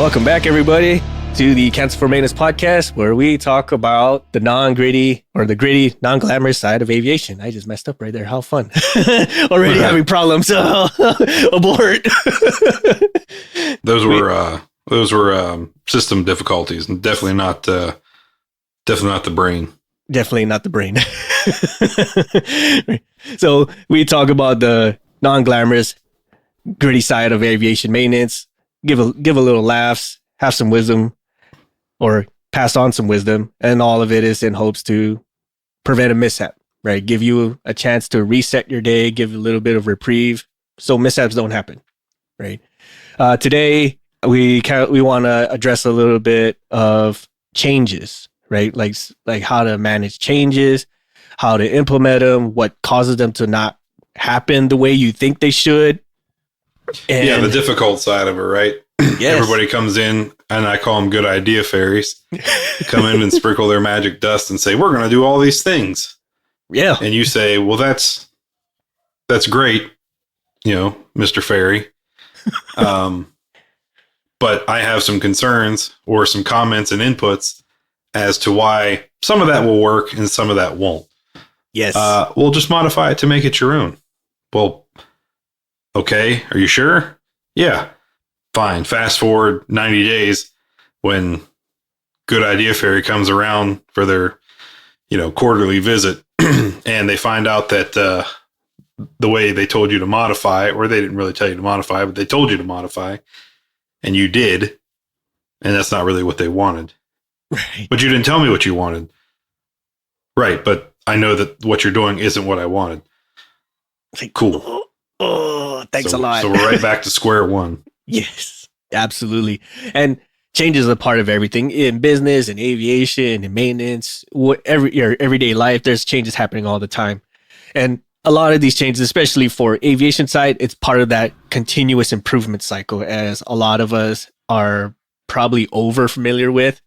Welcome back, everybody, to the Cancel for Maintenance podcast, where we talk about the non-gritty or the gritty, non-glamorous side of aviation. I just messed up right there. How fun. Already having problems. Abort. Those were system difficulties, and definitely not the brain. Definitely not the brain. So we talk about the non-glamorous, gritty side of aviation maintenance. Give a little laughs, have some wisdom, or pass on some wisdom, and all of it is in hopes to prevent a mishap, right? Give you a chance to reset your day, give you a little bit of reprieve, so mishaps don't happen, right? Today we want to address a little bit of changes, right? Like how to manage changes, how to implement them, what causes them to not happen the way you think they should. And the difficult side of it, right? Yes. Everybody comes in, and I call them good idea fairies, come in and sprinkle their magic dust and say, we're going to do all these things. Yeah. And you say, well, that's great, Mr. Fairy. But I have some concerns or some comments and inputs as to why some of that will work and some of that won't. Yes. We'll just modify it to make it your own. Well, okay. Are you sure? Yeah. Fine. Fast forward 90 days when Good Idea Fairy comes around for their, quarterly visit, and they find out that the way they told you to modify, or they didn't really tell you to modify, but they told you to modify, and you did, and that's not really what they wanted. Right. But you didn't tell me what you wanted. Right. But I know that what you're doing isn't what I wanted. Like, cool. Oh, thanks a lot. So we're right back to square one. Yes, absolutely. And change is a part of everything in business and aviation and maintenance, your everyday life. There's changes happening all the time. And a lot of these changes, especially for aviation side, it's part of that continuous improvement cycle, as a lot of us are probably over familiar with.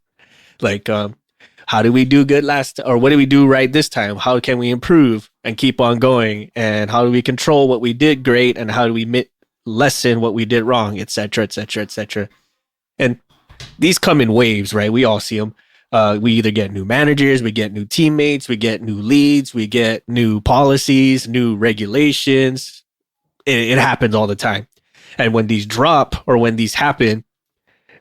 Like, how do we do good or what do we do right this time? How can we improve and keep on going? And how do we control what we did great? And how do we lessen what we did wrong, et cetera, et cetera, et cetera. And these come in waves, right? We all see them. We either get new managers, we get new teammates, we get new leads, we get new policies, new regulations. It happens all the time. And when these drop or when these happen,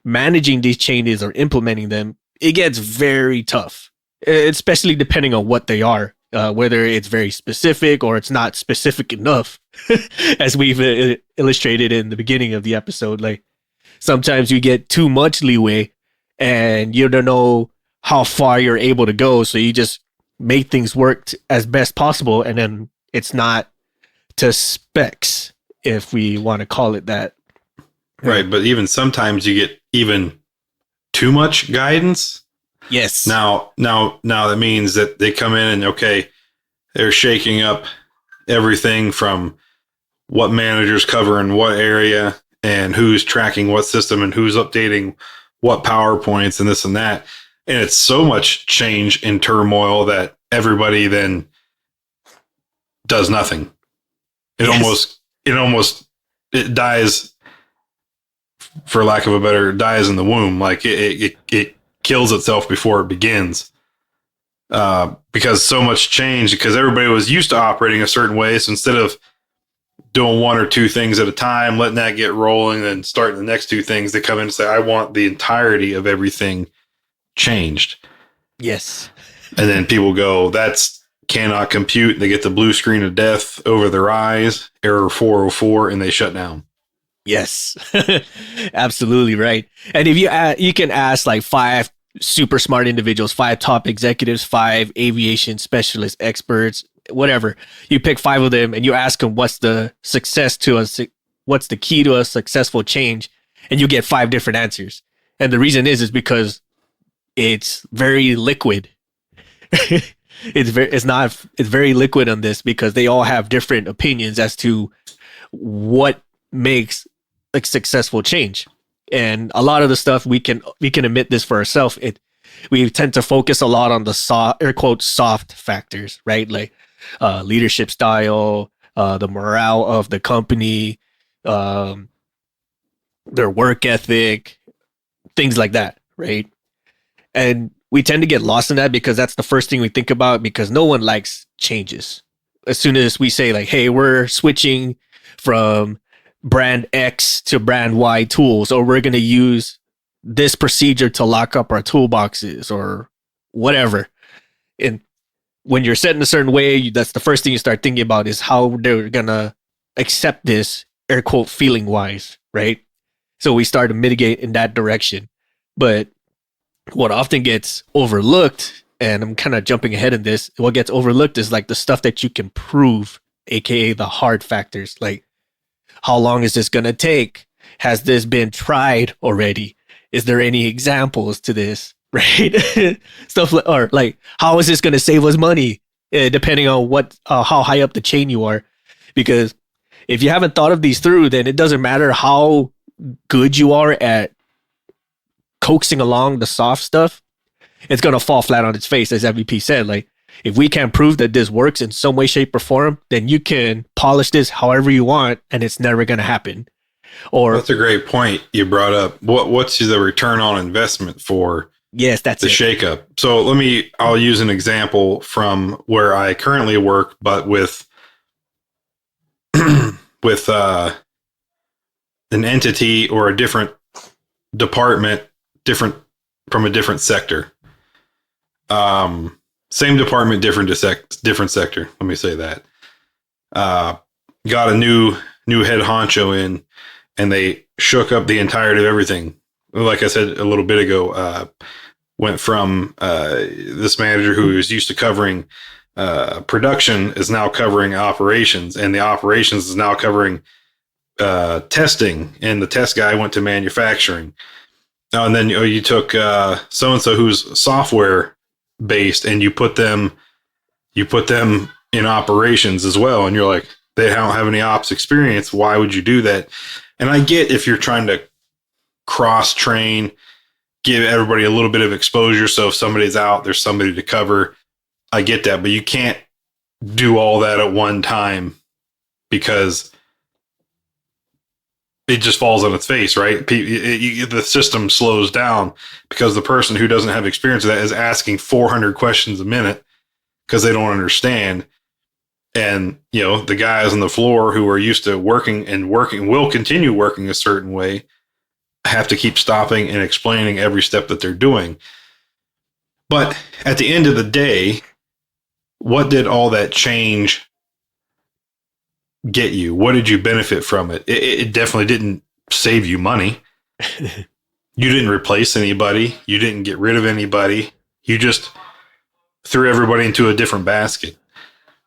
managing these changes or implementing them, it gets very tough, especially depending on what they are, whether it's very specific or it's not specific enough, as we've illustrated in the beginning of the episode. Like, sometimes you get too much leeway and you don't know how far you're able to go. So you just make things work as best possible. And then it's not to specs, if we want to call it that. Right. But even sometimes you get even too much guidance. Yes. Now that means that they come in and, okay, they're shaking up everything from what managers cover in what area and who's tracking what system and who's updating what PowerPoints and this and that. And it's so much change and turmoil that everybody then does nothing. It almost dies, for lack of a better, dies in the womb. Like it kills itself before it begins. Because so much change, because everybody was used to operating a certain way. So instead of doing one or two things at a time, letting that get rolling, then starting the next two things, they come in and say, I want the entirety of everything changed. Yes. And then people go, that's cannot compute. They get the blue screen of death over their eyes, error 404, and they shut down. Yes, absolutely right. And if you can ask like 5 super smart individuals, 5 top executives, 5 aviation specialist experts, whatever. You pick 5 of them and you ask them what's the key to a successful change, and you get 5 different answers. And the reason is because it's very liquid. It's very liquid on this, because they all have different opinions as to what makes a successful change. And a lot of the stuff we can admit this for ourselves. We tend to focus a lot on the soft factors, right? Like leadership style, the morale of the company, their work ethic, things like that, right? And we tend to get lost in that because that's the first thing we think about, because no one likes changes. As soon as we say like, hey, we're switching from brand X to brand Y tools, or we're going to use this procedure to lock up our toolboxes or whatever. And when you're set in a certain way, that's the first thing you start thinking about is how they're going to accept this, air quote, feeling wise, right? So we start to mitigate in that direction. But what often gets overlooked, and I'm kind of jumping ahead in this, what gets overlooked is like the stuff that you can prove, aka the hard factors. Like, how long is this going to take? Has this been tried already? Is there any examples to this? Right? Stuff like, or like, how is this going to save us money? Depending on what, how high up the chain you are. Because if you haven't thought of these through, then it doesn't matter how good you are at coaxing along the soft stuff. It's going to fall flat on its face, as MVP said. Like, if we can't prove that this works in some way, shape, or form, then you can polish this however you want, and it's never going to happen. Or that's a great point you brought up. What's the return on investment for? Yes, that's the shakeup. So I'll use an example from where I currently work, but with with an entity or a different department, different from a different sector. Same department, different sector. Let me say that. Got a new head honcho in, and they shook up the entirety of everything. Like I said a little bit ago, went from this manager who was used to covering production is now covering operations, and the operations is now covering testing, and the test guy went to manufacturing. And then you took so-and-so who's software based, and you put them in operations as well. And you're like, they don't have any ops experience. Why would you do that? And I get if you're trying to cross train, give everybody a little bit of exposure. So if somebody's out, there's somebody to cover. I get that, but you can't do all that at one time because it just falls on its face, right? The system slows down because the person who doesn't have experience with that is asking 400 questions a minute because they don't understand. And, the guys on the floor who are used to working will continue working a certain way, have to keep stopping and explaining every step that they're doing. But at the end of the day, what did all that change get you? What did you benefit from it? It definitely didn't save you money. You didn't replace anybody. You didn't get rid of anybody. You just threw everybody into a different basket.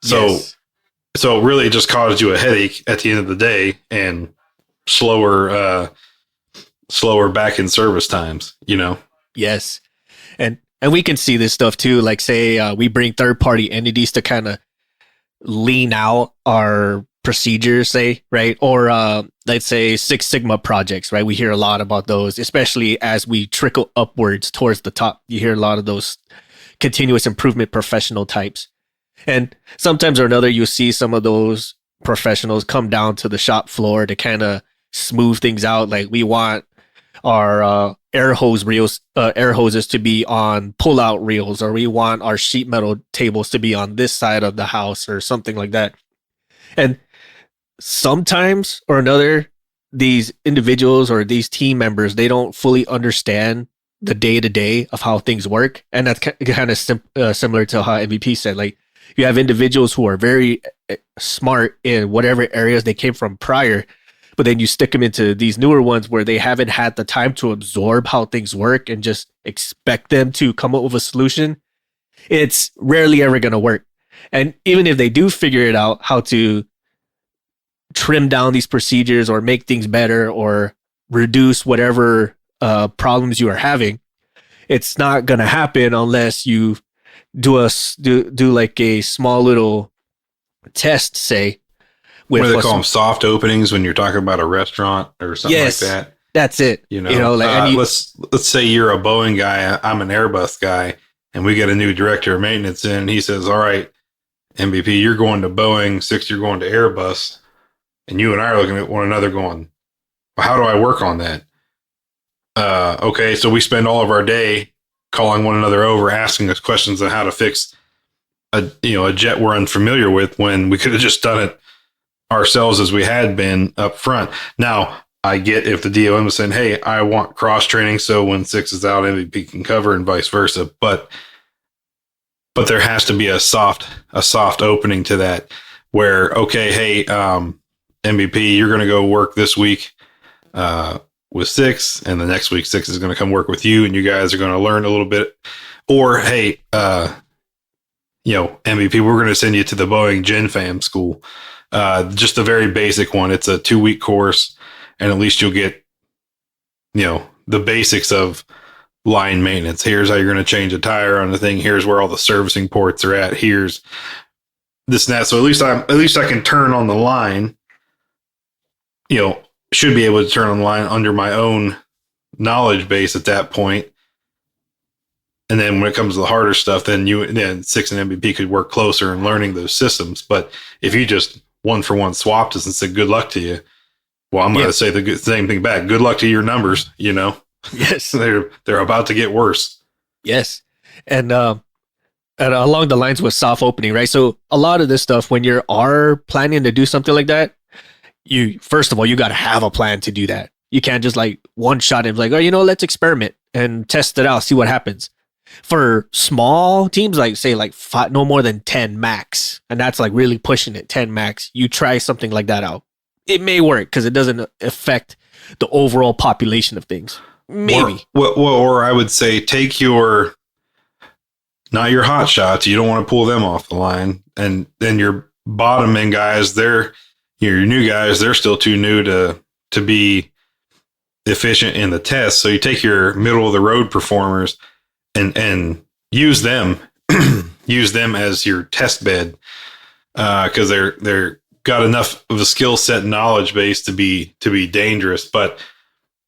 So really it just caused you a headache at the end of the day and slower back in service times, Yes. And we can see this stuff too. Like say we bring third party entities to kind of lean out our procedures, say, right? Or let's say Six Sigma projects, right? We hear a lot about those, especially as we trickle upwards towards the top. You hear a lot of those continuous improvement professional types. And sometimes or another, you see some of those professionals come down to the shop floor to kind of smooth things out. Like we want our air hoses to be on pull-out reels, or we want our sheet metal tables to be on this side of the house or something like that. And sometimes or another, these individuals or these team members, they don't fully understand the day-to-day of how things work. And that's kind of similar to how MVP said, like, you have individuals who are very smart in whatever areas they came from prior, but then you stick them into these newer ones where they haven't had the time to absorb how things work and just expect them to come up with a solution. It's rarely ever going to work. And even if they do figure it out, how to trim down these procedures or make things better or reduce whatever problems you are having, it's not going to happen unless you do like a small little test, say. What do they call them? Soft openings when you're talking about a restaurant or something like that. That's it. Let's say you're a Boeing guy. I'm an Airbus guy, and we get a new director of maintenance in. He says, "All right, MVP, you're going to Boeing. Six, you're going to Airbus." And you and I are looking at one another going, well, how do I work on that? okay, so we spend all of our day calling one another over, asking us questions on how to fix a jet we're unfamiliar with, when we could have just done it ourselves as we had been up front. Now, I get if the DOM is saying, hey, I want cross training, so when 6 is out, MVP can cover, and vice versa. But there has to be a soft opening to that, where, okay, hey, MVP, you're going to go work this week with 6, and the next week 6 is going to come work with you, and you guys are going to learn a little bit. Or, hey, MVP, we're going to send you to the Boeing Gen Fam school. Just a very basic one. It's a 2-week course, and at least you'll get, the basics of line maintenance. Here's how you're going to change a tire on the thing. Here's where all the servicing ports are at. Here's this and that. So at least I can turn on the line, should be able to turn on the line under my own knowledge base at that point. And then when it comes to the harder stuff, then 6 and MVP could work closer in learning those systems. But if you just one for one swapped us and said, good luck to you, well, I'm going to say the same thing back. Good luck to your numbers, Yes. They're about to get worse. Yes. And along the lines with soft opening, right? So a lot of this stuff, when you are planning to do something like that, first of all, you got to have a plan to do that. You can't just like one shot and like, oh, let's experiment and test it out, see what happens. For small teams, like say like 5, no more than 10 max, and that's like really pushing it, 10 max, you try something like that out. It may work because it doesn't affect the overall population of things. Maybe. Or I would say take not your hot shots. You don't want to pull them off the line. And then your bottom end guys, your new guys, they're still too new to be efficient in the test. So you take your middle of the road performers and use them, use them as your test bed. Cause they're got enough of a skill set and knowledge base to be dangerous, but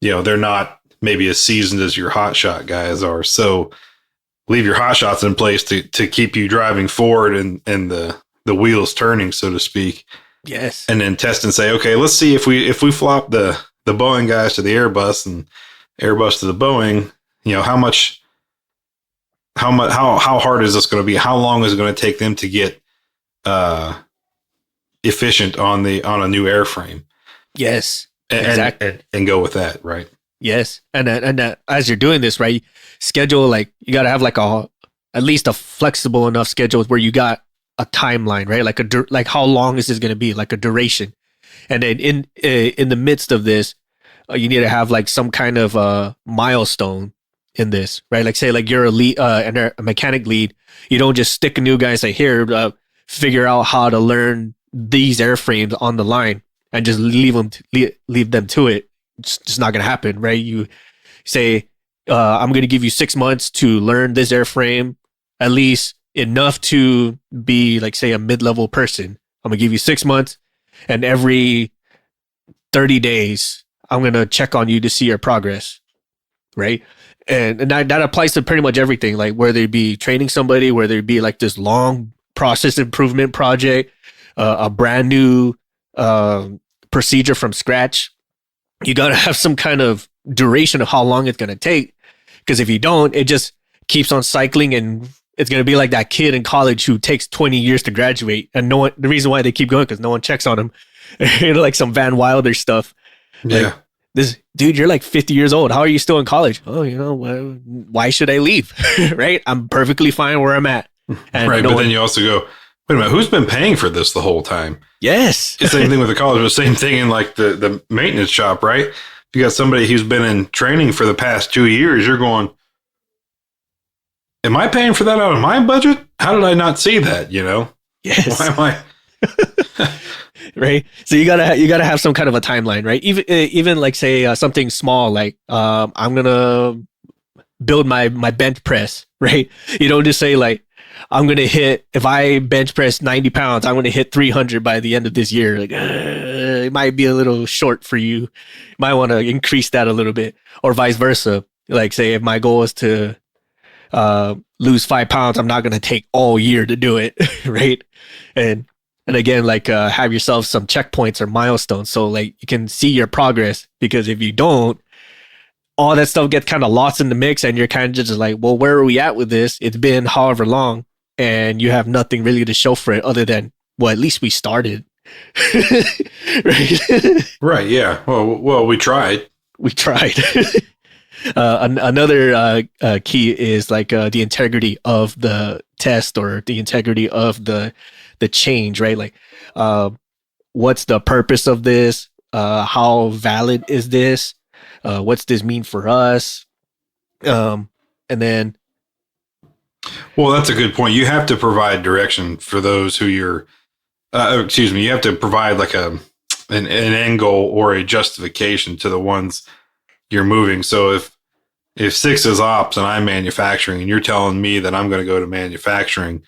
they're not maybe as seasoned as your hot shot guys are. So leave your hot shots in place to keep you driving forward and the wheels turning, so to speak. Yes. And then test and say, okay, let's see if we flop the Boeing guys to the Airbus and Airbus to the Boeing, how hard is this going to be? How long is it going to take them to get efficient on a new airframe? Yes. Exactly. And go with that, right? Yes. And as you're doing this, right, schedule, like you got to have like at least a flexible enough schedule where you got a timeline, right? Like how long is this going to be? Like a duration. And then in the midst of this, you need to have like some kind of milestone in this, right? Like say like you're a lead, a mechanic lead. You don't just stick a new guy and say, here, figure out how to learn these airframes on the line and just leave them to it. It's just not going to happen, right? You say, I'm going to give you 6 months to learn this airframe, at least enough to be like, say, a mid-level person. I'm going to give you 6 months, and every 30 days, I'm going to check on you to see your progress, right? And that applies to pretty much everything, like whether it be training somebody, whether it be like this long process improvement project, a brand new procedure from scratch. You got to have some kind of duration of how long it's going to take. Because if you don't, it just keeps on cycling, and it's going to be like that kid in college who takes 20 years to graduate. And the reason why they keep going, because no one checks on them. Like some Van Wilder stuff. Yeah. Like, this dude, you're like 50 years old. How are you still in college? Oh, why should I leave? Right? I'm perfectly fine where I'm at. And right. But then you also go, wait a minute, who's been paying for this the whole time? Yes. It's the same thing with the college, but same thing in like the maintenance shop, right? If you got somebody who's been in training for the past 2 years, you're going, am I paying for that out of my budget? How did I not see that? Yes. Why am I? Right. So you gotta have some kind of a timeline, right? Even like say something small, like I'm gonna build my bench press, right? You don't just say like, I'm going to hit, if I bench press 90 pounds, I'm going to hit 300 by the end of this year. Like, it might be a little short for you. You might want to increase that a little bit, or vice versa. Like say if my goal is to lose 5 pounds, I'm not going to take all year to do it. Right. And again, like have yourself some checkpoints or milestones. So like you can see your progress, because if you don't, all that stuff gets kind of lost in the mix, and you're kind of just like, well, where are we at with this? It's been however long, and you have nothing really to show for it other than, well, at least we started. Right. Right. Yeah. Well, we tried. We tried. Another key is like the integrity of the test or the integrity of the change, right? Like, what's the purpose of this? How valid is this? What's this mean for us? And then, well, that's a good point. You have to provide direction for those who you're. You have to provide like an end goal or a justification to the ones you're moving. So if 6 is ops and I'm manufacturing, and you're telling me that I'm going to go to manufacturing,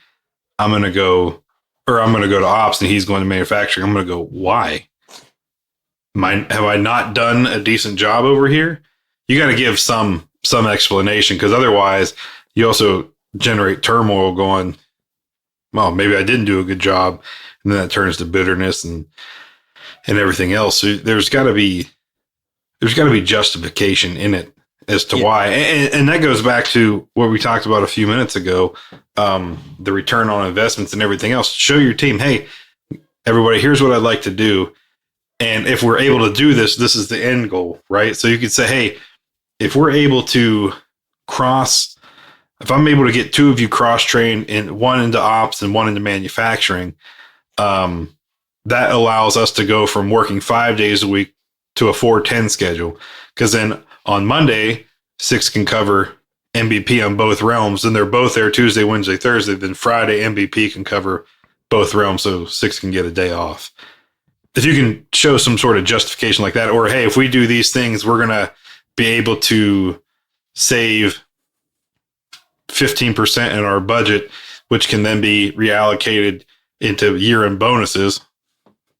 I'm going to go to ops and he's going to manufacturing. I'm going to go, why? Have I not done a decent job over here? You got to give some explanation, because otherwise you also generate turmoil going, well, maybe I didn't do a good job. And then that turns to bitterness and everything else. So there's got to be justification in it as to why. And that goes back to what we talked about a few minutes ago, the return on investments and everything else. Show your team, hey, everybody, here's what I'd like to do. And if we're able to do this, this is the end goal, right? So you could say, hey, if we're able to if I'm able to get 2 of you cross-trained, in one into ops and one into manufacturing, that allows us to go from working 5 days a week to a 4-10 schedule. Because then on Monday, 6 can cover MVP on both realms, and they're both there Tuesday, Wednesday, Thursday. Then Friday, MVP can cover both realms, so 6 can get a day off. If you can show some sort of justification like that, or hey, if we do these things, we're going to be able to save 15% in our budget, which can then be reallocated into year-end bonuses.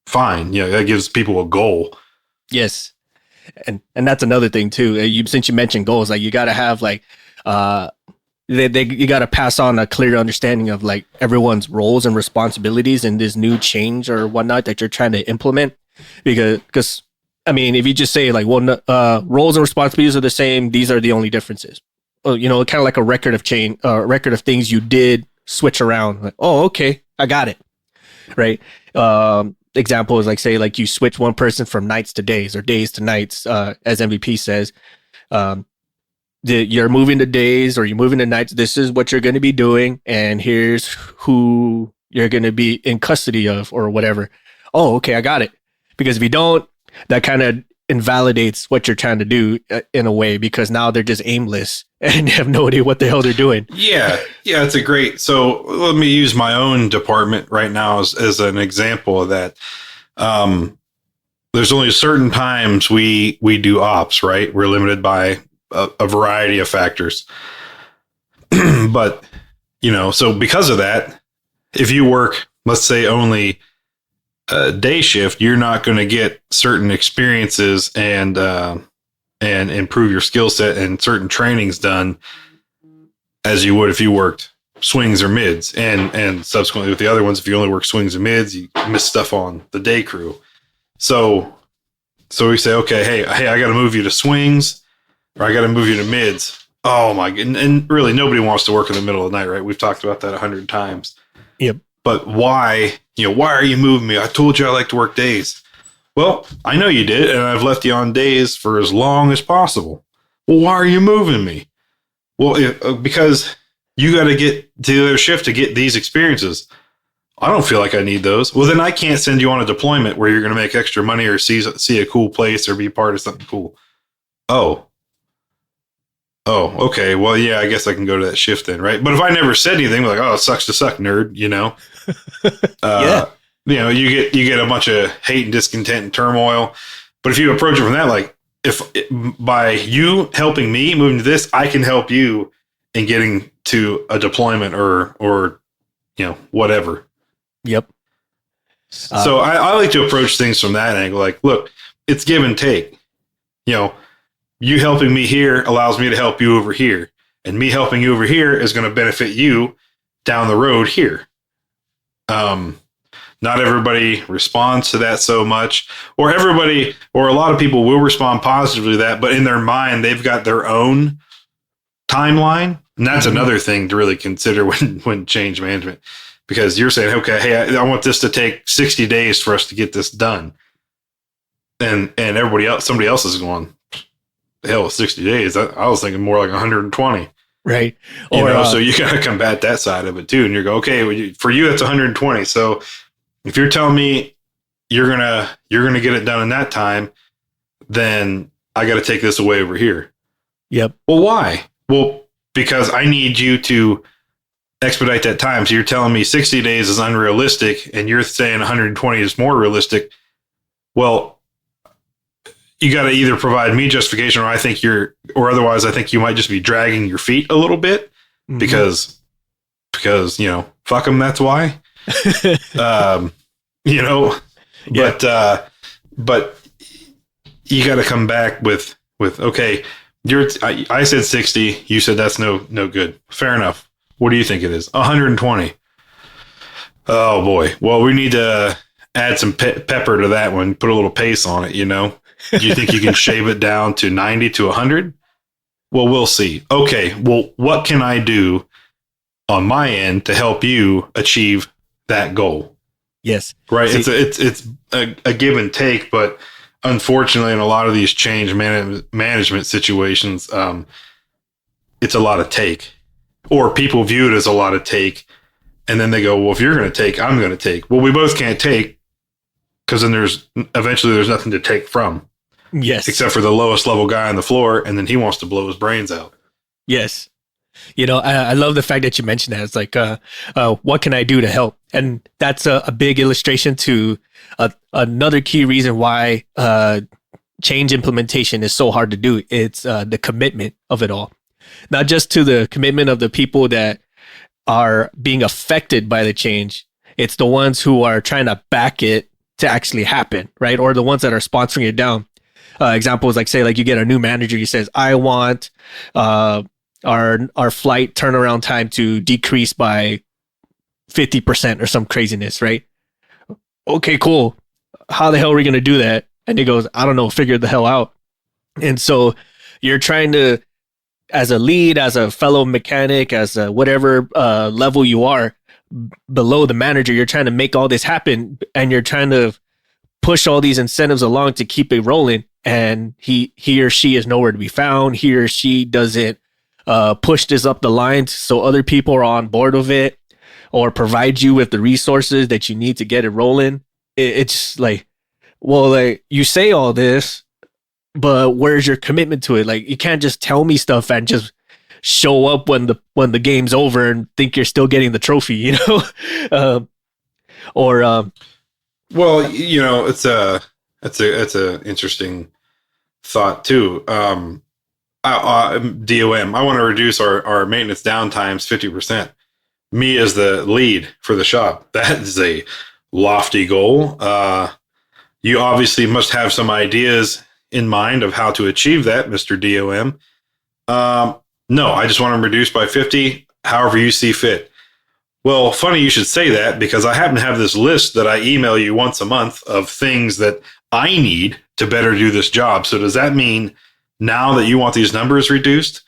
Fine. Yeah, that gives people a goal. yes. And that's another thing too. Since you mentioned goals, like you got to have like, you got to pass on a clear understanding of like everyone's roles and responsibilities in this new change or whatnot that you're trying to implement. Because I mean, if you just say like, well, roles and responsibilities are the same, these are the only differences. You know, kind of like a record of things you did switch around. Like, oh, okay, I got it. Right. Example is like, say, like you switch one person from nights to days or days to nights, as MVP says. You're moving to days or you're moving to nights. This is what you're going to be doing, and here's who you're going to be in custody of or whatever. Oh, okay, I got it. Because if you don't, that kind of invalidates what you're trying to do in a way, because now they're just aimless and you have no idea what the hell they're doing. Yeah, it's a great. So let me use my own department right now as an example of that. There's only certain times we do ops, right? We're limited by a variety of factors. But, you know, so because of that, if you work, let's say, only a day shift, you're not going to get certain experiences and improve your skill set and certain trainings done as you would if you worked swings or mids. And subsequently with the other ones, if you only work swings and mids, you miss stuff on the day crew. So we say, okay, hey, I got to move you to swings, or I got to move you to mids. Oh my God. And really nobody wants to work in the middle of the night, right? We've talked about that 100 times. Yep. But why are you moving me? I told you I like to work days. Well, I know you did, and I've left you on days for as long as possible. Well, why are you moving me? Well, because you got to get to the other shift to get these experiences. I don't feel like I need those. Well, then I can't send you on a deployment where you're going to make extra money or see a cool place or be part of something cool. Oh, okay. Well, yeah, I guess I can go to that shift then, right? But if I never said anything, like, oh, it sucks to suck, nerd, you know? Yeah. You know, you get a bunch of hate and discontent and turmoil. But if you approach it from that, like, if by you helping me moving to this, I can help you in getting to a deployment or you know, whatever. Yep. So I like to approach things from that angle. Like, look, it's give and take. You know, you helping me here allows me to help you over here, and me helping you over here is going to benefit you down the road here. not everybody responds to that so much, or a lot of people will respond positively to that, but in their mind, they've got their own timeline. And that's another thing to really consider when change management, because you're saying, okay, hey, I want this to take 60 days for us to get this done. And somebody else is going, hell, 60 days. I was thinking more like 120. Right. So you got to combat that side of it too. And you go, okay, for you, that's 120. So if you're telling me you're going to get it done in that time, then I got to take this away over here. Yep. Well, why? Well, because I need you to expedite that time. So you're telling me 60 days is unrealistic and you're saying 120 is more realistic. Well, you got to either provide me justification or otherwise I think you might just be dragging your feet a little bit because, fuck them. That's why, but you got to come back with, okay, I said 60. You said that's no good. Fair enough. What do you think it is? 120. Oh boy. Well, we need to add some pepper to that one. Put a little pace on it. Do you think you can shave it down to 90 to 100? Well, we'll see. Okay. Well, what can I do on my end to help you achieve that goal? Yes. Right. It's a give and take, but unfortunately, in a lot of these change management situations, it's a lot of take, or people view it as a lot of take. And then they go, well, if you're going to take, I'm going to take. Well, we both can't take, because then there's nothing to take from. Yes. Except for the lowest level guy on the floor. And then he wants to blow his brains out. Yes. I love the fact that you mentioned that. It's like, what can I do to help? And that's a big illustration to another key reason why change implementation is so hard to do. It's the commitment of it all. Not just to the commitment of the people that are being affected by the change. It's the ones who are trying to back it to actually happen, right? Or the ones that are sponsoring it down. Examples like, say, like you get a new manager, he says, I want our flight turnaround time to decrease by 50% or some craziness, right? Okay, cool. How the hell are we going to do that? And he goes, I don't know, figure the hell out. And so you're trying to, as a lead, as a fellow mechanic, as a whatever level you are below the manager, you're trying to make all this happen, and you're trying to push all these incentives along to keep it rolling. And he or she is nowhere to be found. He or she doesn't push this up the line so other people are on board with it, or provide you with the resources that you need to get it rolling. It's like, well, like, you say all this, but where's your commitment to it? Like, you can't just tell me stuff and just show up when the game's over and think you're still getting the trophy, Well, it's a interesting thought too. DOM, I want to reduce our maintenance downtimes 50%. Me as the lead for the shop, that is a lofty goal. You obviously must have some ideas in mind of how to achieve that, Mr. DOM. No, I just want them reduced by 50, however you see fit. Well, funny you should say that, because I happen to have this list that I email you once a month of things that I need to better do this job. So does that mean now that you want these numbers reduced,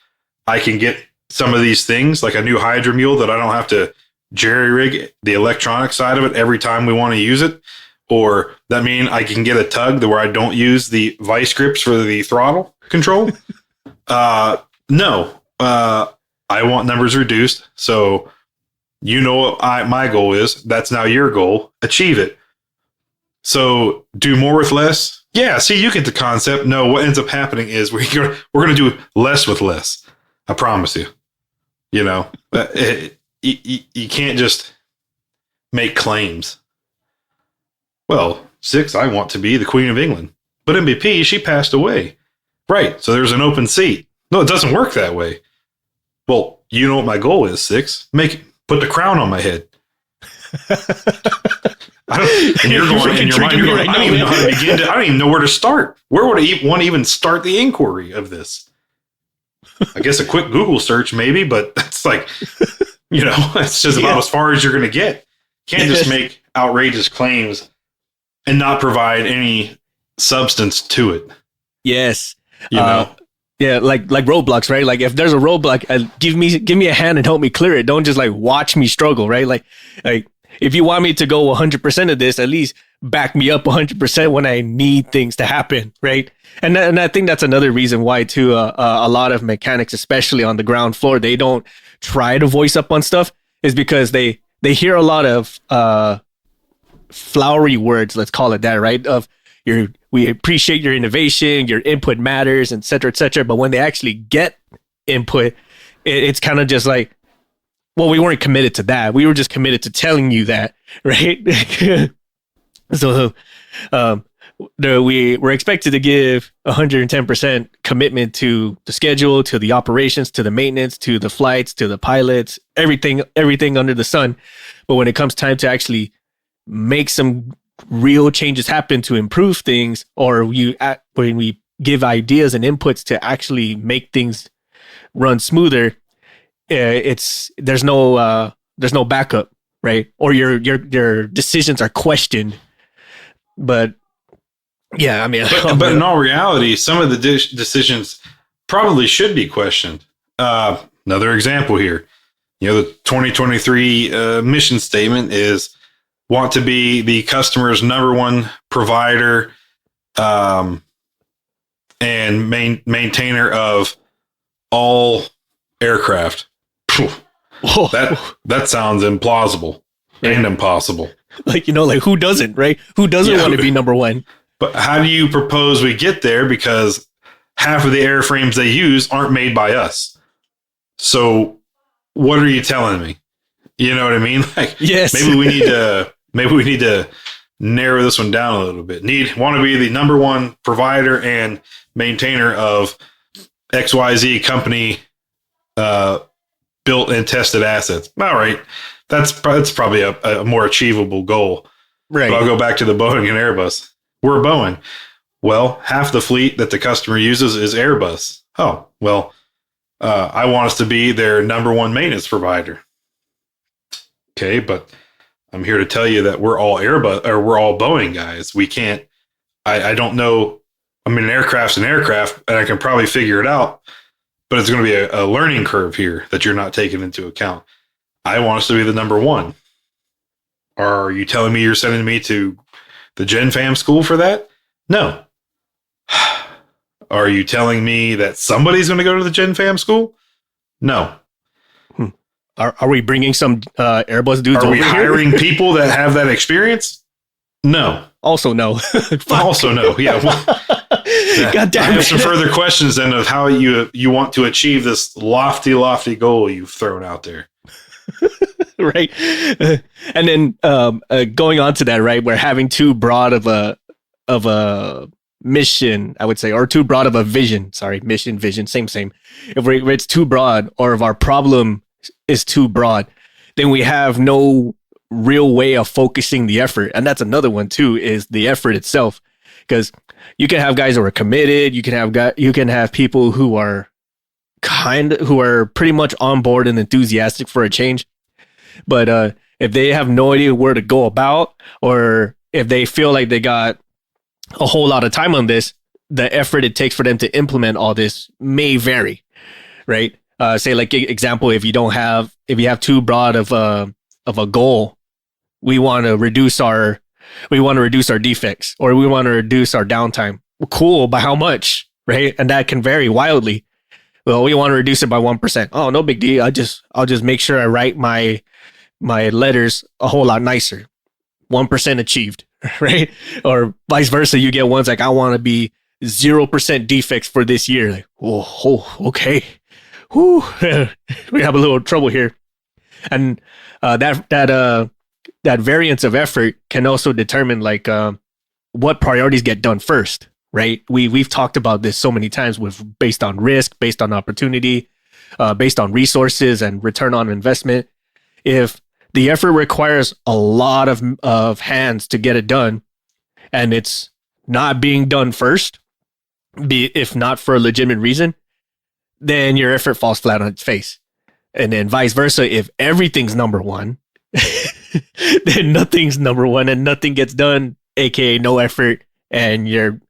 I can get some of these things, like a new Hydra Mule, that I don't have to jerry rig the electronic side of it every time we want to use it? Or that mean I can get a tug where I don't use the vice grips for the throttle control? No. I want numbers reduced. So what my goal is. That's now your goal. Achieve it. So do more with less. Yeah. See, you get the concept. No, what ends up happening is we're going to do less with less. I promise you. You can't just make claims. Well, 6, I want to be the Queen of England. But MVP, she passed away. Right. So there's an open seat. No, it doesn't work that way. Well, you know what my goal is, 6? Put the crown on my head. I don't even know how to begin to. I don't even know where to start. Where would I want to even start the inquiry of this? I guess a quick Google search, maybe, but that's like, it's just about as far as you're going to get. Can't just make outrageous claims and not provide any substance to it. Yes. You know? Yeah, like roadblocks, right? Like if there's a roadblock, give me a hand and help me clear it. Don't just like watch me struggle, right? Like if you want me to go 100% of this, at least back me up 100% when I need things to happen, right? And I think that's another reason why too. A lot of mechanics, especially on the ground floor, they don't try to voice up on stuff, is because they hear a lot of flowery words, let's call it that, right? Of we appreciate your innovation, your input matters, et cetera, et cetera. But when they actually get input, it's kind of just like, well, we weren't committed to that. We were just committed to telling you that, right? So we're expected to give 110% commitment to the schedule, to the operations, to the maintenance, to the flights, to the pilots, everything under the sun. But when it comes time to actually make some real changes happen to improve things, or when we give ideas and inputs to actually make things run smoother, there's no backup, right? Or your decisions are questioned. But yeah, I mean, but in all reality, some of the decisions probably should be questioned. Another example here, the 2023 mission statement is want to be the customer's number one provider and maintainer of all aircraft. That sounds implausible and impossible. Like, who doesn't, right? Who doesn't want to be number one? But how do you propose we get there? Because half of the airframes they use aren't made by us. So what are you telling me? You know what I mean? Like, yes. Maybe we need to narrow this one down a little bit. Want to be the number one provider and maintainer of XYZ company built and tested assets. All right. That's probably a more achievable goal. Right. But I'll go back to the Boeing and Airbus. We're Boeing. Well, half the fleet that the customer uses is Airbus. Oh, well, I want us to be their number one maintenance provider. Okay, but I'm here to tell you that we're all Airbus, or we're all Boeing guys. We can't, I don't know. I mean, an aircraft's an aircraft, and I can probably figure it out, but it's going to be a learning curve here that you're not taking into account. I want us to be the number one. Are you telling me you're sending me to the Gen Fam school for that? No. Are you telling me that somebody's going to go to the Gen Fam school? No. Are we bringing some Airbus dudes over here? Are we hiring here? people that have that experience? No. Also no. Also no. Yeah. Well, God damn it. I have some further questions then of how you want to achieve this lofty goal you've thrown out there. Right. And then going on to that, right, we're having too broad of a mission, I would say, or too broad of a vision. Sorry, mission, vision, same. If it's too broad, or if our problem is too broad, then we have no real way of focusing the effort. And that's another one too, is the effort itself. Because you can have guys who are committed, you can have people who are pretty much on board and enthusiastic for a change. But if they have no idea where to go about, or if they feel like they got a whole lot of time on this, the effort it takes for them to implement all this may vary, right? Say, like, example, if you have too broad of a goal, we want to reduce our defects, or we want to reduce our downtime. Cool, by how much, right? And that can vary wildly. Well, we want to reduce it by 1%. Oh, no big deal. I'll just make sure I write my letters a whole lot nicer. 1% achieved, right? Or vice versa. You get ones like, I want to be 0% defects for this year. Like, oh okay. Whew. We have a little trouble here. And that variance of effort can also determine like what priorities get done first, right? We've talked about this so many times, based on risk, based on opportunity, based on resources and return on investment. If the effort requires a lot of hands to get it done, and it's not being done first, if not for a legitimate reason, then your effort falls flat on its face. And then vice versa, if everything's number one, then nothing's number one and nothing gets done, aka no effort, and your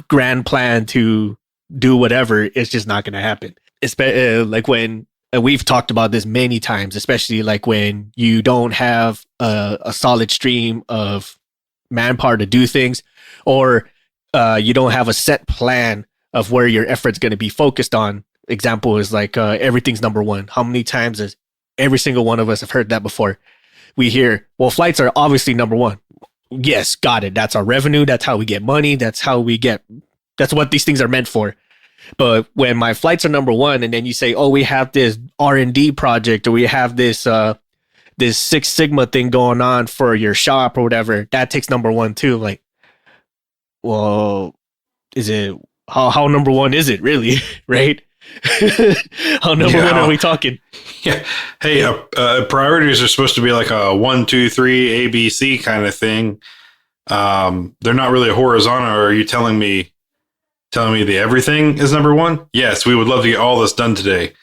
grand plan to do whatever is just not going to happen. Like when we've talked about this many times, especially like when you don't have a solid stream of manpower to do things, or you don't have a set plan of where your effort's going to be focused on. Example is like everything's number one. How many times has every single one of us have heard that before? We hear, well, flights are obviously number one. Yes, got it. That's our revenue. That's how we get money. That's what these things are meant for. But when my flights are number one, and then you say, oh, we have this R&D project, or we have this this Six Sigma thing going on for your shop or whatever, that takes number one too. Like, well, is it how number one is it really? Right? How number one are we talking? Yeah. Hey, priorities are supposed to be like a 1, 2, 3 ABC kind of thing. They're not really horizontal. Are you telling me the everything is number one? Yes, we would love to get all this done today.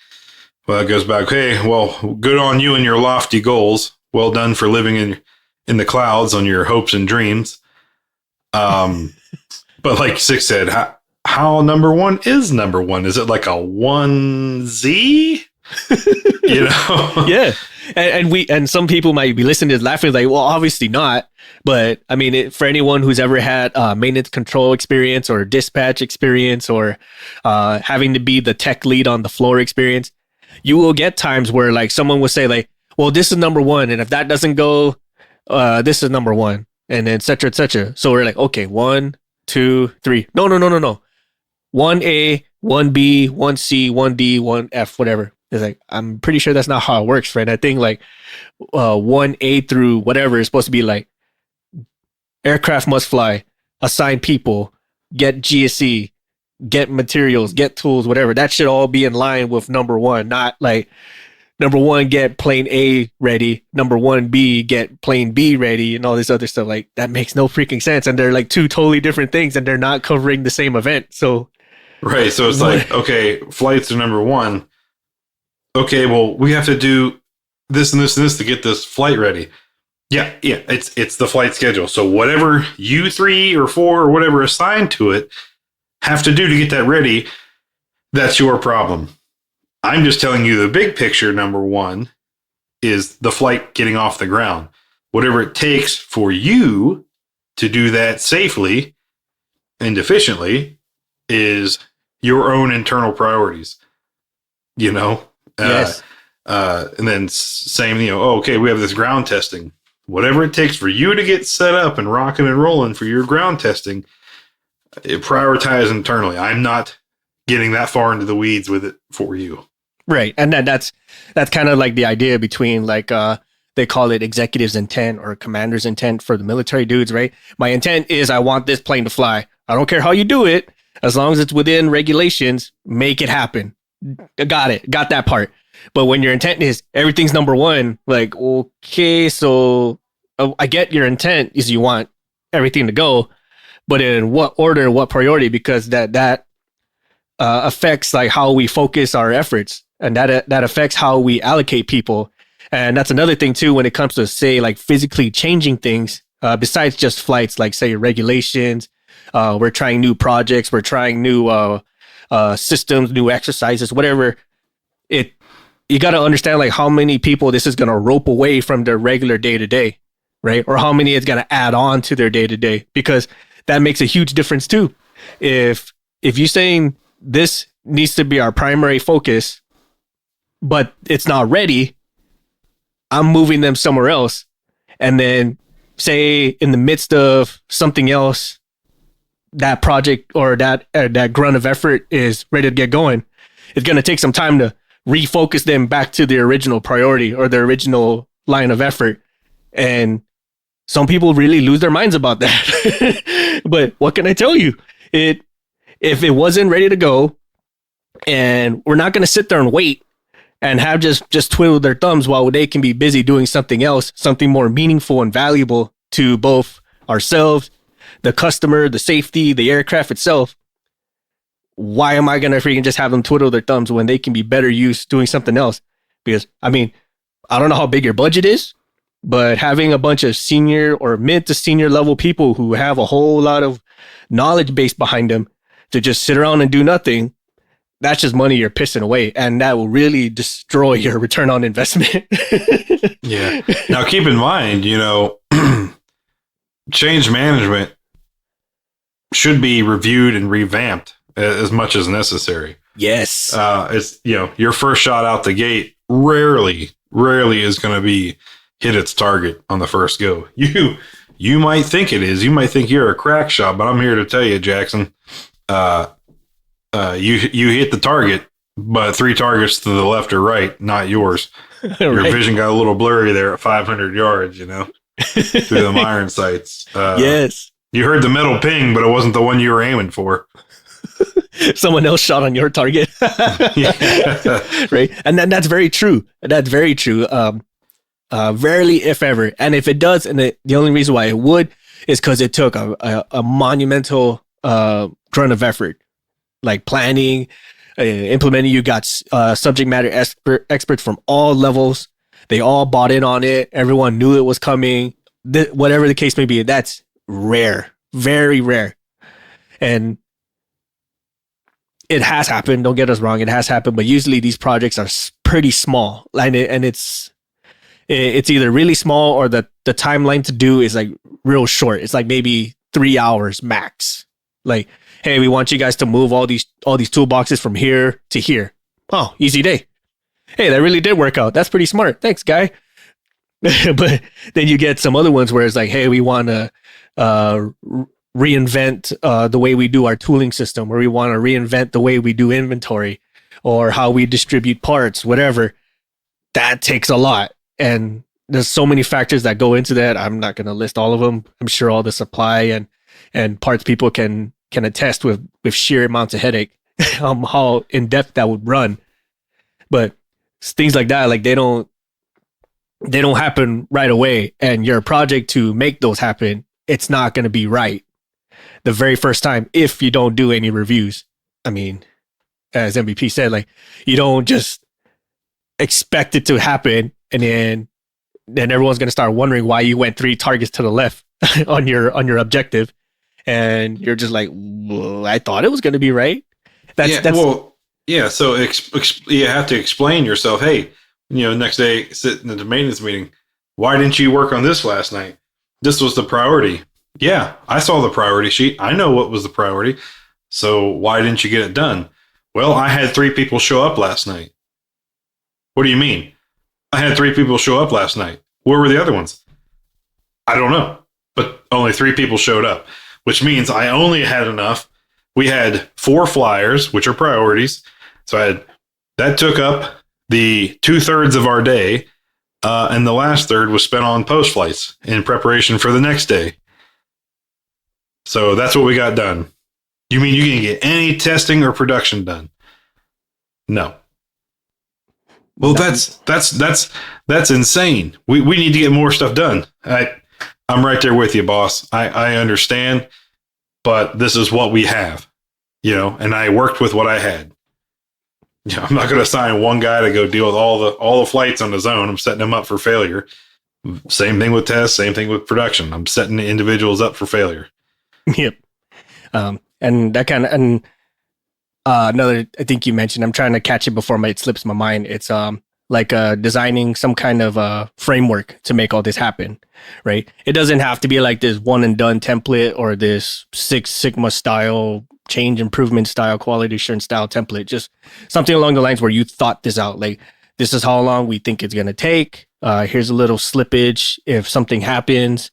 Well, it goes back, hey, well, good on you and your lofty goals. Well done for living in the clouds on your hopes and dreams. But like Six said, how number one is number one? Is it like a 1Z? You know? Yeah. And some people might be listening to this laughing like, well, obviously not. But I mean, for anyone who's ever had maintenance control experience or dispatch experience or having to be the tech lead on the floor experience, you will get times where like someone will say like, well, this is number one. And if that doesn't go, this is number one, and then et cetera, et cetera. So we're like, okay, 1, 2, 3. No. 1A, 1B, 1C, 1D, 1F, whatever. It's like, I'm pretty sure that's not how it works, right? I think like 1A through whatever is supposed to be like aircraft must fly, assign people, get GSE, get materials, get tools, whatever. That should all be in line with number one, not like number one, get plane A ready, number 1B, get plane B ready, and all this other stuff. Like, that makes no freaking sense. And they're like two totally different things, and they're not covering the same event. So, right. So it's like, okay, flights are number one. Okay, well, we have to do this and this and this to get this flight ready. Yeah, it's the flight schedule. So whatever you 3 or 4 or whatever assigned to it have to do to get that ready, that's your problem. I'm just telling you the big picture. Number one is the flight getting off the ground. Whatever it takes for you to do that safely and efficiently is your own internal priorities, you know? Yes. And then same, you know, okay, we have this ground testing. Whatever it takes for you to get set up and rocking and rolling for your ground testing, prioritize internally. I'm not getting that far into the weeds with it for you. Right. And that's kind of like the idea between like they call it executive's intent or commander's intent for the military dudes, right? My intent is I want this plane to fly. I don't care how you do it. As long as it's within regulations, make it happen. Got it. Got that part. But when your intent is everything's number one, like, okay, so I get your intent is you want everything to go, but in what order, what priority? Because that affects like how we focus our efforts, and that affects how we allocate people. And that's another thing too when it comes to say like physically changing things. Besides just flights, like say regulations, we're trying new projects, we're trying new systems, new exercises, whatever. You got to understand like how many people this is going to rope away from their regular day to day, right? Or how many it's going to add on to their day to day, because that makes a huge difference too. If you're saying this needs to be our primary focus, but it's not ready, I'm moving them somewhere else. And then say in the midst of something else, that project or that grunt of effort is ready to get going. It's going to take some time to refocus them back to the original priority or the original line of effort. And some people really lose their minds about that. But what can I tell you? If it wasn't ready to go, and we're not going to sit there and wait and have just twiddle their thumbs while they can be busy doing something else, something more meaningful and valuable to both ourselves, the customer, the safety, the aircraft itself. Why am I going to freaking just have them twiddle their thumbs when they can be better used doing something else? Because, I mean, I don't know how big your budget is, but having a bunch of senior or mid to senior level people who have a whole lot of knowledge base behind them to just sit around and do nothing, that's just money you're pissing away. And that will really destroy your return on investment. Yeah. Now, keep in mind, change management should be reviewed and revamped as much as necessary. Yes. It's, your first shot out the gate rarely is going to be hit its target on the first go. You might think it is. You might think you're a crack shot, but I'm here to tell you, Jackson, you hit the target, but 3 targets to the left or right, not yours. Your vision got a little blurry there at 500 yards, through them iron sights. Yes. You heard the middle ping, but it wasn't the one you were aiming for. Someone else shot on your target. Right. And then that's very true. That's very true. Rarely, if ever. And if it does, and the only reason why it would is because it took a monumental grunt of effort, like planning, implementing. You got subject matter experts from all levels. They all bought in on it. Everyone knew it was coming. Whatever the case may be, that's rare, very rare. And it has happened. Don't get us wrong. It has happened. But usually these projects are pretty small. And it's either really small or the timeline to do is like real short. It's like maybe 3 hours max. Like, hey, we want you guys to move all these toolboxes from here to here. Oh, easy day. Hey, that really did work out. That's pretty smart. Thanks, guy. But then you get some other ones where it's like, hey, we want to reinvent the way we do our tooling system, or we want to reinvent the way we do inventory or how we distribute parts, whatever. That takes a lot. And there's so many factors that go into that. I'm not going to list all of them. I'm sure all the supply and parts people can attest with sheer amounts of headache, how in depth that would run. But things like that, like they don't happen right away. And your project to make those happen, it's not going to be right the very first time if you don't do any reviews. I mean, as MVP said, like you don't just expect it to happen and then everyone's going to start wondering why you went 3 targets to the left on your objective. And you're just like, well, I thought it was going to be right. So you have to explain yourself. Hey, next day, sitting at the maintenance meeting, why didn't you work on this last night? This was the priority. Yeah, I saw the priority sheet. I know what was the priority. So why didn't you get it done? Well, I had 3 people show up last night. What do you mean? I had 3 people show up last night. Where were the other ones? I don't know, but only 3 people showed up, which means I only had enough. We had 4 flyers, which are priorities. So that took up the 2/3 of our day. And the last third was spent on post flights in preparation for the next day. So that's what we got done. You mean you can get any testing or production done? No. Well, that's insane. We need to get more stuff done. I'm right there with you, boss. I understand, but this is what we have, and I worked with what I had. I'm not going to assign one guy to go deal with all the flights on his own. I'm setting him up for failure. Same thing with tests. Same thing with production. I'm setting the individuals up for failure. Yep. And that kind of, and another, I think you mentioned, I'm trying to catch it before it slips my mind. It's like designing some kind of framework to make all this happen, right? It doesn't have to be like this one and done template or this Six Sigma style, change improvement style, quality assurance style template. Just something along the lines where you thought this out. Like, this is how long we think it's going to take. Here's a little slippage if something happens.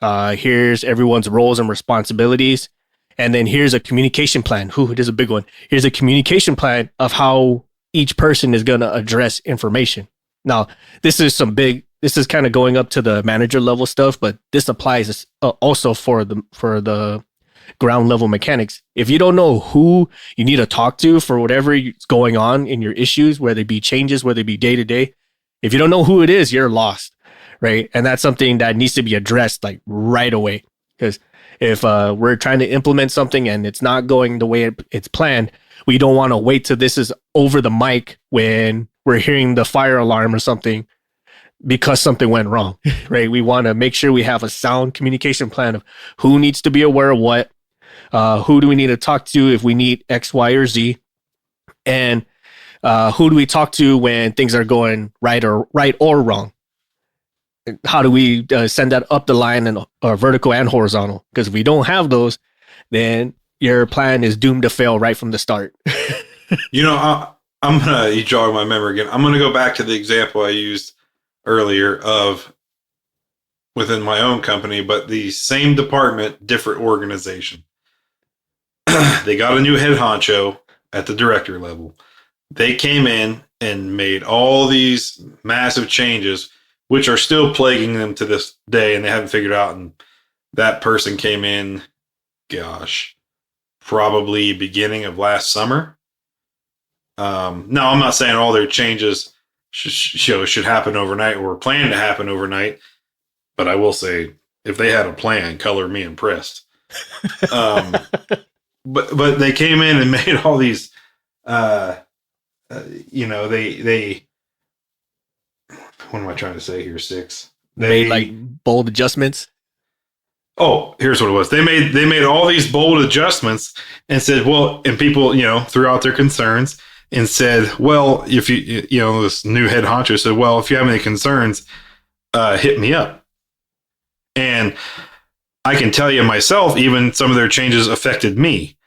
Here's everyone's roles and responsibilities. And then here's a communication plan. It is a big one. Here's a communication plan of how each person is going to address information. Now, this is kind of going up to the manager level stuff, but this applies also for the ground level mechanics. If you don't know who you need to talk to for whatever is going on in your issues, whether it be changes, whether it be day to day, if you don't know who it is, you're lost, right? And that's something that needs to be addressed like right away. Because if we're trying to implement something and it's not going the way it's planned, we don't want to wait till this is over the mic when we're hearing the fire alarm or something because something went wrong, right? We want to make sure we have a sound communication plan of who needs to be aware of what, who do we need to talk to if we need X, Y, or Z, and who do we talk to when things are going right or wrong? How do we send that up the line and vertical and horizontal? Because if we don't have those, then your plan is doomed to fail right from the start. You jog my memory again. I'm gonna go back to the example I used earlier of within my own company, but the same department, different organization. They got a new head honcho at the director level. They came in and made all these massive changes, which are still plaguing them to this day, and they haven't figured out. And that person came in, probably beginning of last summer. Now, I'm not saying all their changes should happen overnight or plan to happen overnight, but I will say if they had a plan, color me impressed. But they came in and made all these, they what am I trying to say here? They made like bold adjustments. Oh, here's what it was. They made all these bold adjustments and said, well, and people, threw out their concerns and said, well, if this new head honcho said, well, if you have any concerns, hit me up. And I can tell you myself, even some of their changes affected me.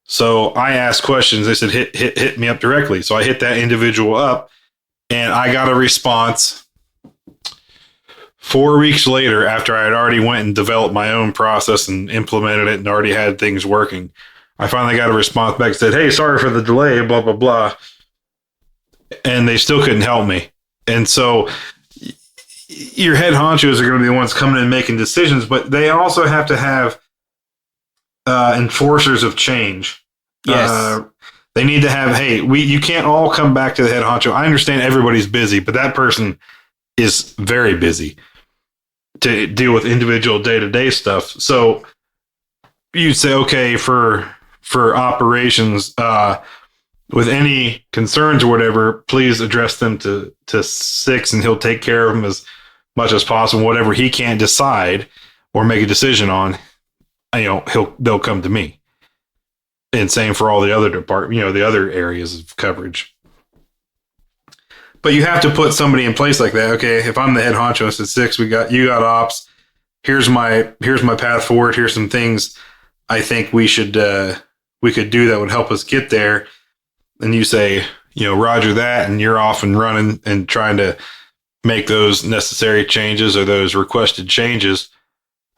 So I asked questions. They said, hit me up directly. So I hit that individual up and I got a response 4 weeks later after I had already went and developed my own process and implemented it and already had things working. I finally got a response back that said, hey, sorry for the delay, blah, blah, blah. And they still couldn't help me. And so your head honchos are going to be the ones coming in and making decisions, but they also have to have enforcers of change. Yes. They need to have, hey, you can't all come back to the head honcho. I understand everybody's busy, but that person is very busy to deal with individual day-to-day stuff. So you'd say, okay, for operations, with any concerns or whatever, please address them to Six, and he'll take care of them as much as possible. Whatever he can't decide or make a decision on, they'll come to me. And same for all the other the other areas of coverage. But you have to put somebody in place like that. Okay, if I'm the head honcho, it's at Six. You got ops. Here's my path forward. Here's some things I think we could do that would help us get there. And you say, Roger that, and you're off and running and trying to make those necessary changes or those requested changes.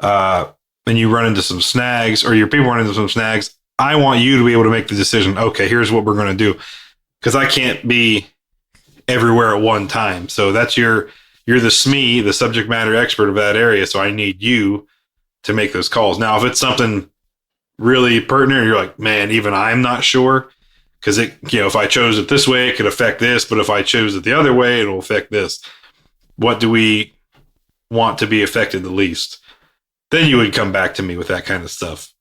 And you run into some snags, or your people run into some snags. I want you to be able to make the decision. Okay, here's what we're going to do, because I can't be everywhere at one time. So that's you're the SME, the subject matter expert of that area. So I need you to make those calls. Now, if it's something really pertinent, you're like, man, even I'm not sure, because if I chose it this way, it could affect this, but if I chose it the other way, it'll affect this. What do we want to be affected the least? Then you would come back to me with that kind of stuff.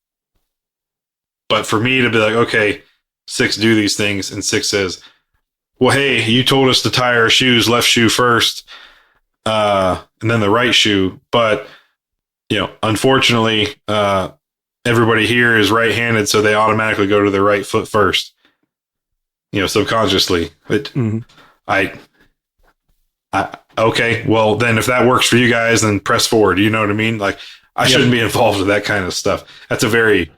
But for me to be like, okay, Six, do these things, and Six says, well, hey, you told us to tie our shoes, left shoe first, and then the right shoe. But, unfortunately, everybody here is right-handed, so they automatically go to their right foot first. Subconsciously. Okay, well, then if that works for you guys, then press forward. You know what I mean? Like, I shouldn't be involved with that kind of stuff. That's a very,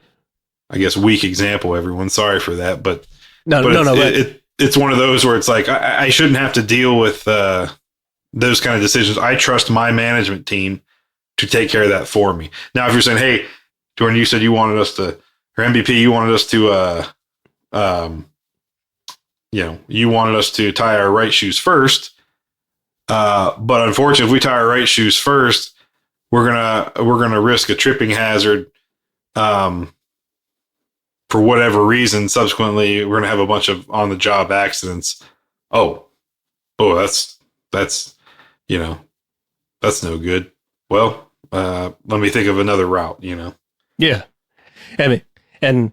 I guess, weak example, everyone. Sorry for that. But it's one of those where it's like, I shouldn't have to deal with those kind of decisions. I trust my management team to take care of that for me. Now, if you're saying, hey, Jordan, you said you wanted us to, or MVP, you wanted us to tie our right shoes first. But unfortunately, if we tie our right shoes first, we're gonna risk a tripping hazard. For whatever reason, subsequently, we're gonna have a bunch of on the job accidents. Oh, that's no good. Well, let me think of another route. Yeah, and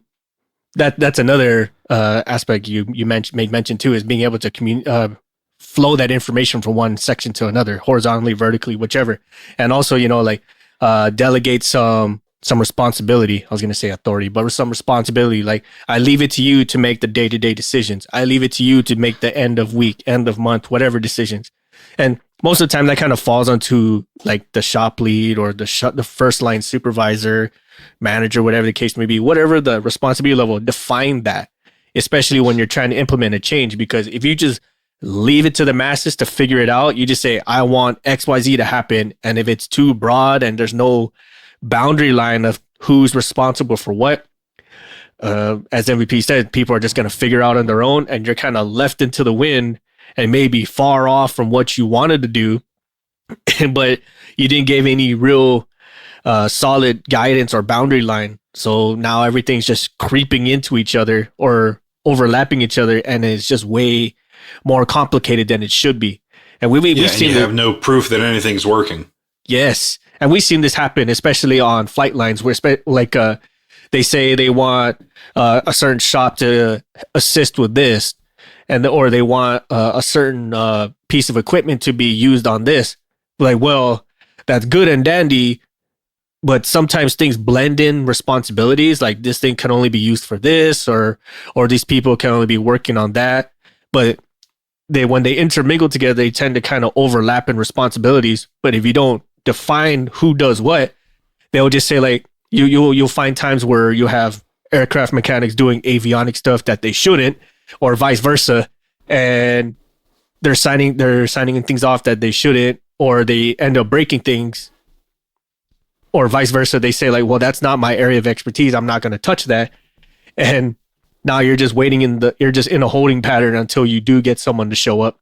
that's another aspect you made mention too, is being able to flow that information from one section to another, horizontally, vertically, whichever. And also, like delegate some responsibility. I was going to say authority, but some responsibility. Like, I leave it to you to make the day-to-day decisions. I leave it to you to make the end of week, end of month, whatever decisions. And most of the time that kind of falls onto like the shop lead or the first line supervisor, manager, whatever the case may be, whatever the responsibility level, define that, especially when you're trying to implement a change. Because if you just leave it to the masses to figure it out, you just say, I want XYZ to happen. And if it's too broad and there's no boundary line of who's responsible for what, as MVP said, people are just going to figure out on their own, and you're kind of left into the wind and maybe far off from what you wanted to do, but you didn't give any real solid guidance or boundary line. So now everything's just creeping into each other or overlapping each other, and it's just way more complicated than it should be. And we've seen you have no proof that anything's working. Yes. And we've seen this happen, especially on flight lines where they say they want a certain shop to assist with this, or they want a certain piece of equipment to be used on this. Like, well, that's good and dandy, but sometimes things blend in responsibilities. Like, this thing can only be used for this, or these people can only be working on that. But when they intermingle together, they tend to kind of overlap in responsibilities. But if you don't define who does what, they'll just say, like, you'll find times where you have aircraft mechanics doing avionic stuff that they shouldn't, or vice versa, and they're signing things off that they shouldn't, or they end up breaking things, or vice versa. They say, like, well, that's not my area of expertise, I'm not going to touch that. And now you're just you're just in a holding pattern until you do get someone to show up.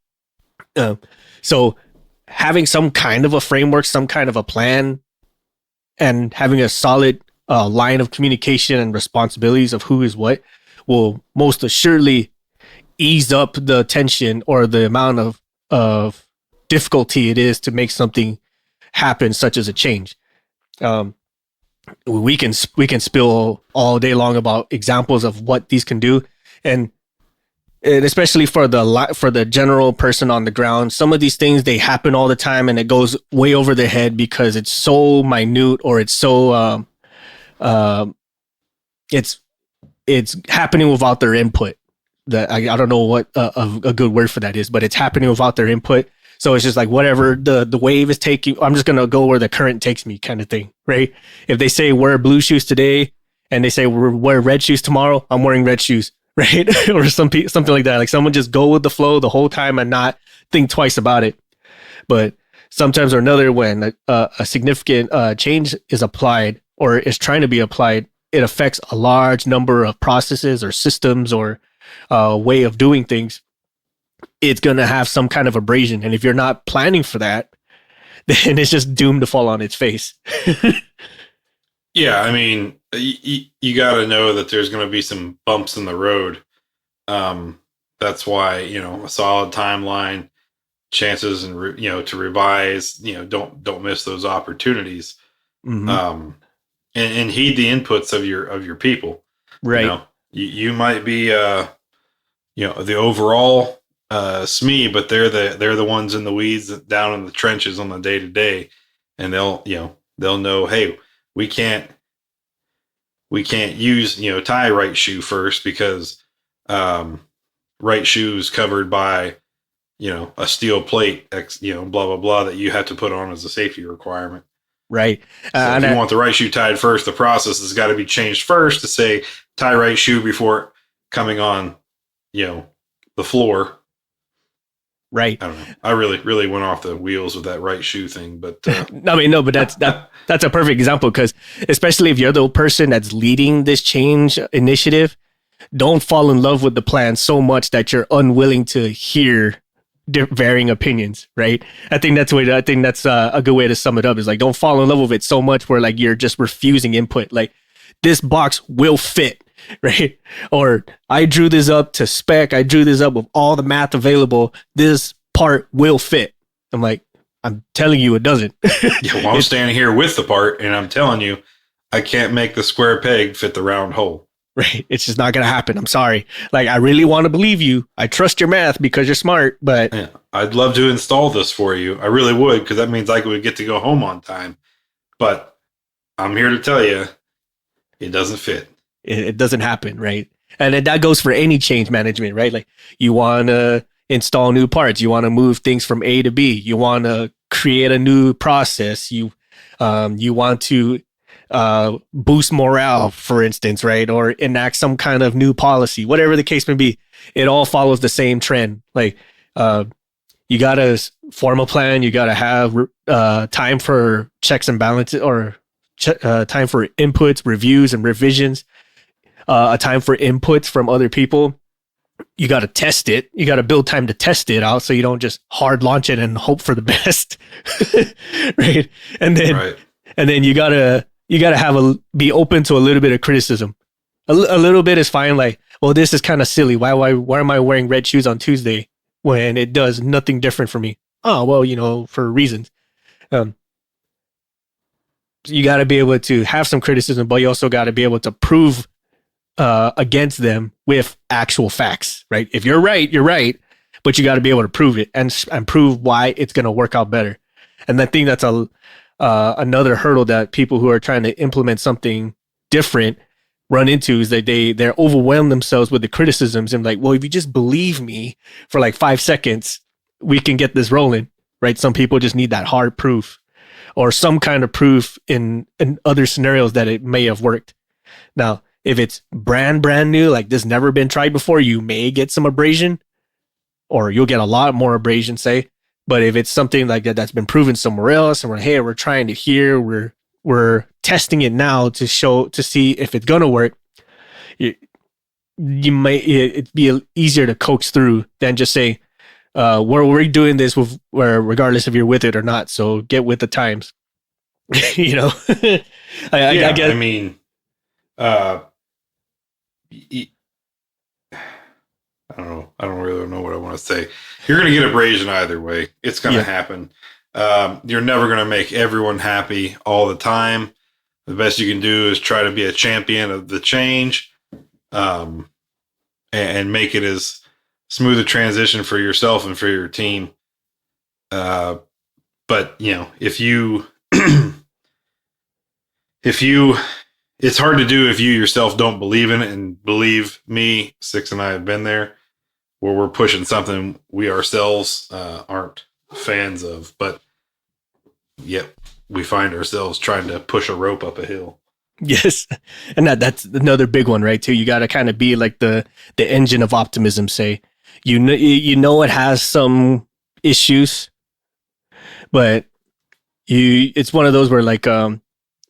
So having some kind of a framework, some kind of a plan, and having a solid line of communication and responsibilities of who is what will most assuredly ease up the tension or the amount of difficulty it is to make something happen, such as a change. We can spill all day long about examples of what these can do, and especially for the general person on the ground, some of these things, they happen all the time, and it goes way over their head because it's so minute, or it's so it's happening without their input. That I don't know what a good word for that is, but it's happening without their input. So it's just like, whatever the wave is taking, I'm just gonna go where the current takes me, kind of thing, right? If they say wear blue shoes today, and they say wear red shoes tomorrow, I'm wearing red shoes. Right? Or something like that. Like, someone just go with the flow the whole time and not think twice about it. But sometimes or another, when a significant change is applied or is trying to be applied, it affects a large number of processes or systems or way of doing things. It's going to have some kind of abrasion. And if you're not planning for that, then it's just doomed to fall on its face. Yeah, I mean, you got to know that there's going to be some bumps in the road. That's why, a solid timeline, chances, and to revise. Don't miss those opportunities. Mm-hmm. And heed the inputs of your people. Right. You might be the overall SME, but they're the ones in the weeds, down in the trenches on the day to day, and they'll know, hey, we can't use, tie right shoe first because right shoe is covered by, a steel plate, blah, blah, blah, that you have to put on as a safety requirement. Right. So if you want the right shoe tied first, the process has got to be changed first to say tie right shoe before coming on, the floor. Right. I don't know. I really went off the wheels with that right shoe thing, but but that's a perfect example, because especially if you're the person that's leading this change initiative, don't fall in love with the plan so much that you're unwilling to hear varying opinions. Right. I think that's a good way to sum it up, is like, don't fall in love with it so much where like you're just refusing input. Like, this box will fit. Right. Or I drew this up to spec. I drew this up with all the math available. This part will fit. I'm like, I'm telling you it doesn't. Yeah, well, I'm standing here with the part and I'm telling you, I can't make the square peg fit the round hole. right? It's just not going to happen. I'm sorry. Like, I really want to believe you. I trust your math because you're smart, but Yeah, I'd love to install this for you. I really would, because that means I would get to go home on time. But I'm here to tell you, it doesn't fit. it doesn't happen, right? And that goes for any change management, right? Like, you want to install new parts, you want to move things from A to B, you want to create a new process, you want to boost morale, for instance, right? Or enact some kind of new policy, whatever the case may be. It all follows the same trend. Like, you got to form a plan. You got to have time for checks and balances, or time for inputs, reviews, and revisions. A time for inputs from other people. You got to test it. You got to build time to test it out, so you don't just hard launch it and hope for the best, right? And then you gotta be open to a little bit of criticism. A little bit is fine. Like, well, this is kind of silly. Why am I wearing red shoes on Tuesday when it does nothing different for me? Oh, well, for reasons. You got to be able to have some criticism, but you also got to be able to prove against them with actual facts, right? If you're right, you're right, but you got to be able to prove it and prove why it's going to work out better. And I think that's another hurdle that people who are trying to implement something different run into, is that they're overwhelmed themselves with the criticisms and like, well, if you just believe me for like 5 seconds, we can get this rolling, right? Some people just need that hard proof, or some kind of proof in other scenarios that it may have worked. Now, if it's brand new, like this never been tried before, you may get some abrasion, or you'll get a lot more abrasion, say. But if it's something like that's been proven somewhere else, and we're trying to hear, we're testing it now to see if it's gonna work, it'd be easier to coax through than just say, we're doing this regardless if you're with it or not. So get with the times. I guess. I mean, I don't know. I don't really know what I want to say. You're going to get abrasion either way. It's going to happen. You're never going to make everyone happy all the time. The best you can do is try to be a champion of the change, and make it as smooth a transition for yourself and for your team. But if you it's hard to do if you yourself don't believe in it. And believe me, Six and I have been there, where we're pushing something we ourselves aren't fans of, but yep, we find ourselves trying to push a rope up a hill. Yes, and that's another big one, right? Too, you got to kind of be like the engine of optimism. Say, it has some issues, but it's one of those where like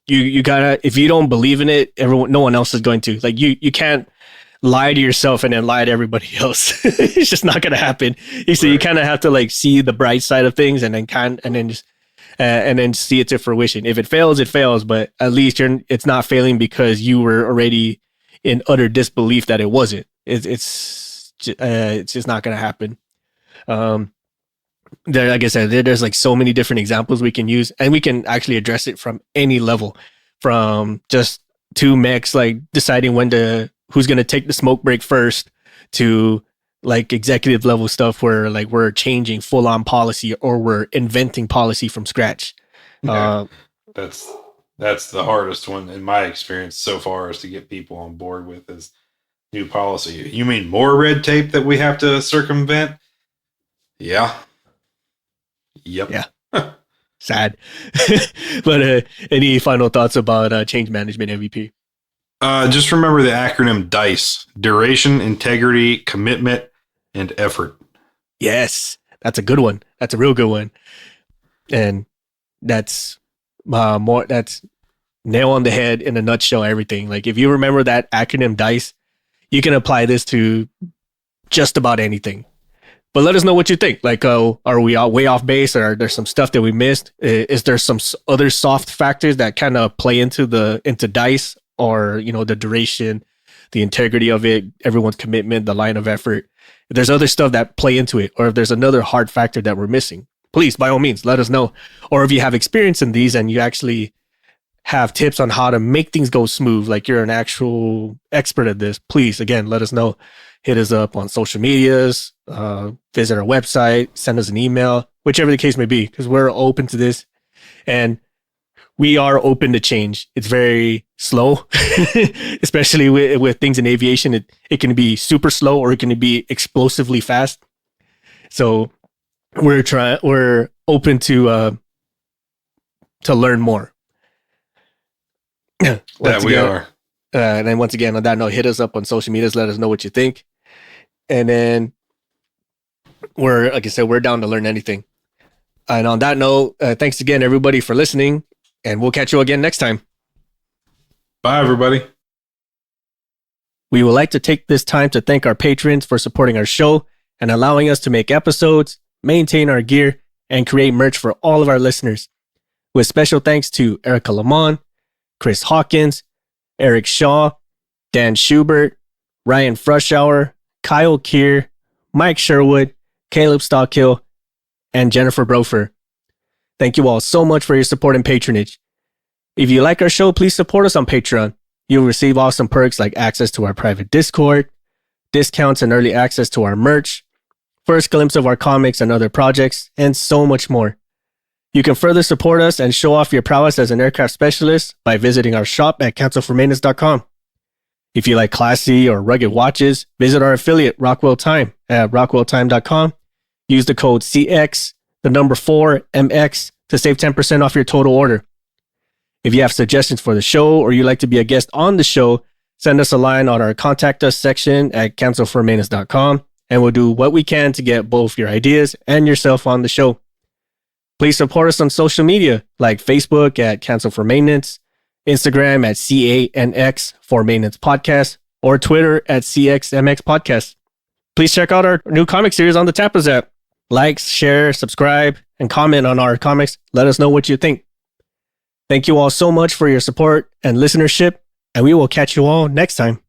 you gotta, if you don't believe in it, no one else is going to. Like, you can't lie to yourself and then lie to everybody else. It's just not gonna happen. So you kind of have to like see the bright side of things, and then see it to fruition. If it fails, it fails, but at least it's not failing because you were already in utter disbelief that it wasn't. It's just not gonna happen. Like I said, there's like so many different examples we can use, and we can actually address it from any level, from just two mechs like deciding who's going to take the smoke break first, to like executive level stuff where like we're changing full on policy, or we're inventing policy from scratch. Yeah, that's the hardest one in my experience so far, is to get people on board with is new policy. You mean more red tape that we have to circumvent? Yeah. Yep. Yeah. Sad. But any final thoughts about change management MVP? Just remember the acronym DICE: duration, integrity, commitment, and effort. Yes, that's a good one. That's a real good one. And that's that's nail on the head, in a nutshell, everything. Like, if you remember that acronym DICE, you can apply this to just about anything. But let us know what you think. Like, are we all way off base, or are there some stuff that we missed? Is there some other soft factors that kind of play into DICE, or the duration, the integrity of it, everyone's commitment, the line of effort? If there's other stuff that play into it, or if there's another hard factor that we're missing, please, by all means, let us know. Or if you have experience in these and you actually have tips on how to make things go smooth, like you're an actual expert at this, please, again, let us know. Hit us up on social medias, visit our website, send us an email, whichever the case may be, because we're open to this. And we are open to change. It's very slow, especially with things in aviation. It can be super slow or it can be explosively fast. So we're open to learn more. We are. And then once again, on that note, hit us up on social medias. Let us know what you think. And then like I said, we're down to learn anything. And on that note, thanks again, everybody, for listening. And we'll catch you again next time. Bye, everybody. We would like to take this time to thank our patrons for supporting our show and allowing us to make episodes, maintain our gear, and create merch for all of our listeners. With special thanks to Erica Lamont, Chris Hawkins, Eric Shaw, Dan Schubert, Ryan Frushauer, Kyle Keir, Mike Sherwood, Caleb Stockhill, and Jennifer Brofer. Thank you all so much for your support and patronage. If you like our show, please support us on Patreon. You'll receive awesome perks like access to our private Discord, discounts and early access to our merch, first glimpse of our comics and other projects, and so much more. You can further support us and show off your prowess as an aircraft specialist by visiting our shop at cancelformaintenance.com. If you like classy or rugged watches, visit our affiliate Rockwell Time at rockwelltime.com. Use the code CX, the number 4MX to save 10% off your total order. If you have suggestions for the show or you'd like to be a guest on the show, send us a line on our contact us section at cancelformaintenance.com and we'll do what we can to get both your ideas and yourself on the show. Please support us on social media like Facebook at Cancel for Maintenance, Instagram at CANX for Maintenance Podcast, or Twitter at CXMX Podcast. Please check out our new comic series on the Tapas app. Like, share, subscribe, and comment on our comics. Let us know what you think. Thank you all so much for your support and listenership, and we will catch you all next time.